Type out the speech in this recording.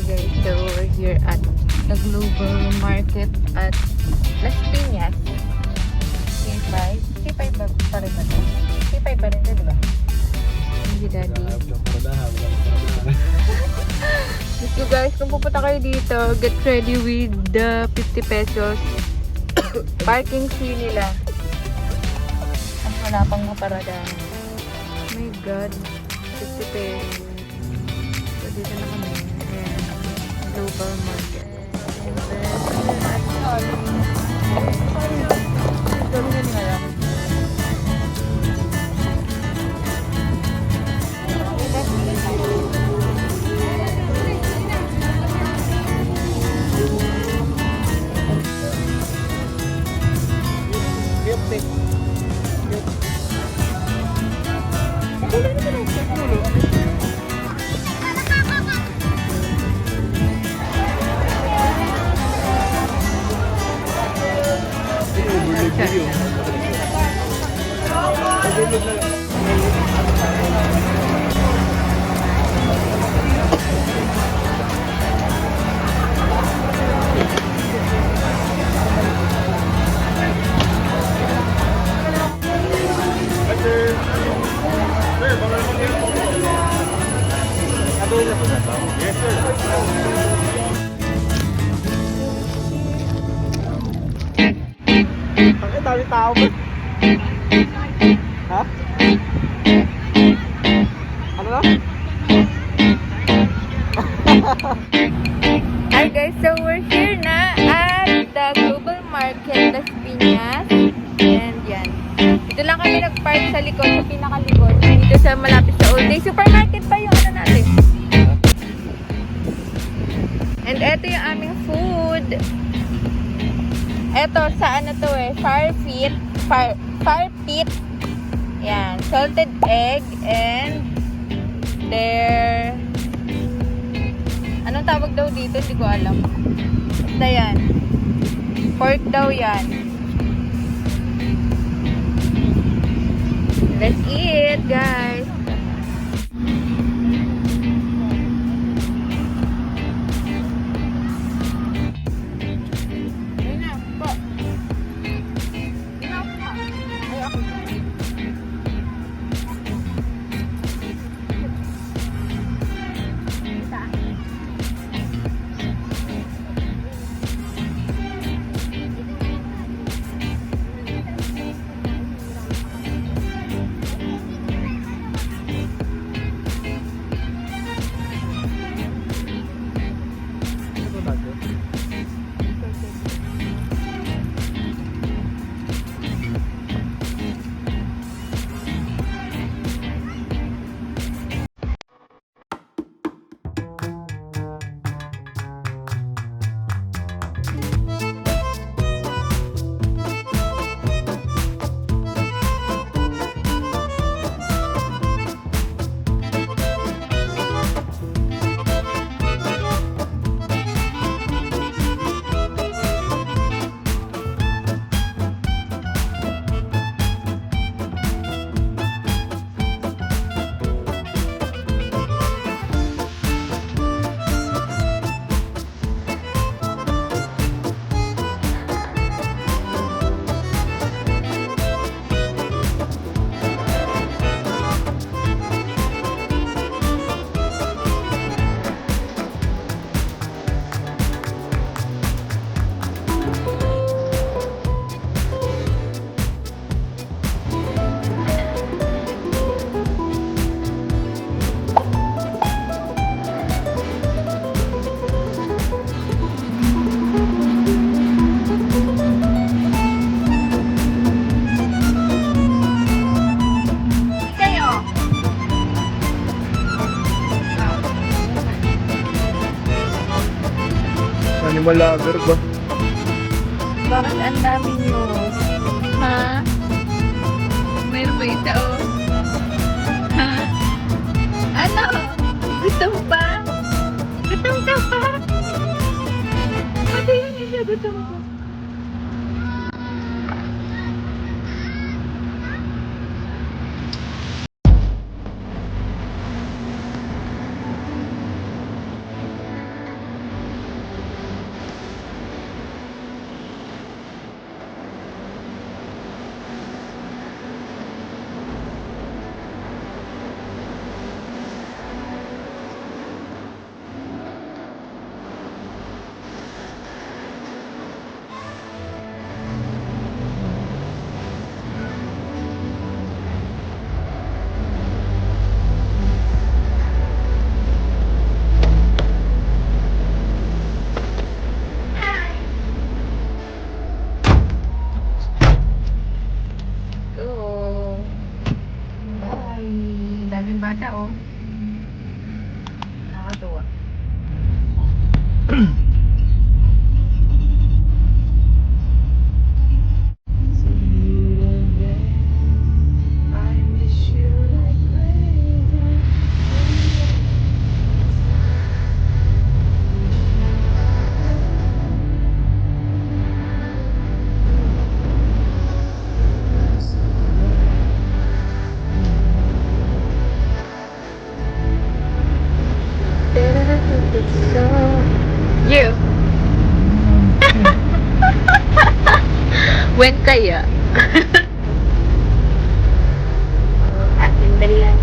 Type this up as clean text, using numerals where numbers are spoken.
guys, so we're here at the global market at Las Piñas. K5? K5 ba pa rin ba ito? K5 pa rin ito, diba? Hindi, daddy. Let's go guys, kung pupunta kayo dito, get ready with the 50 pesos parking fee nila. At wala pang maparadahan. Oh my god, 50 pesos. So dito na kami. Ayan, global market. And then, Ang dami tao ba? Ha? Ano na? Hi guys, so we're here na at the global market Las Piñas. And yan. Dito lang kami nag-park sa likod, sa pinakalikod. Dito sa malapit sa All Day Supermarket pa yung ano natin. And eto yung aming food. Eto sa ano to fire pit. Yan, salted egg and their anong tawag daw dito, hindi ko alam. Basta yan. Pork daw yan. Let's eat, guys. Animal lover ba? Bakit ang dami nyo? Ha? Meron ba ito? Ha? Ano? Gusto mo pa? Gutom ka pa? Pati yun siya, gutom ko. You. When kaya? Ating dalihan